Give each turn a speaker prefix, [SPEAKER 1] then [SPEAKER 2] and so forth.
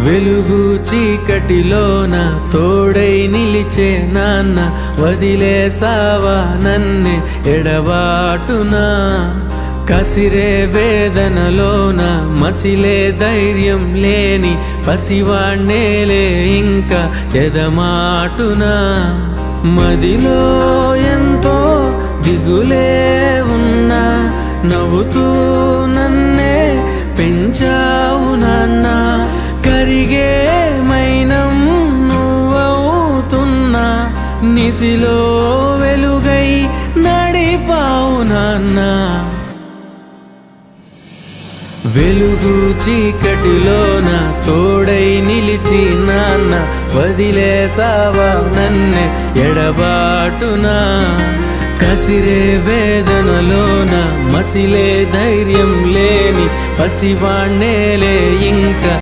[SPEAKER 1] వెలుగు చీకటిలోన తోడై నిలిచే నాన్న, వదిలేసావా నన్నే ఎడబాటునా. కసిరే వేదనలోన మసిలే ధైర్యం లేని పసివాణ్ణేలే ఇంకా ఎదమాటునా. మదిలో ఎంతో దిగులే ఉన్నా, నవ్వుతూ నన్నే పెంచావు నాన్న. కరిగే మైనం నువ్వవుతున్నా, నిసిలో వెలుగై నడిపావు నాన్న. వెలుగు చీకటిలోన తోడై నిలిచి నాన్న, వదిలేసావా నన్నే ఎడబాటునా. కసిరే వేదనలోన మసిలే ధైర్యం లేని పసివాణ్ణేలే ఇంకా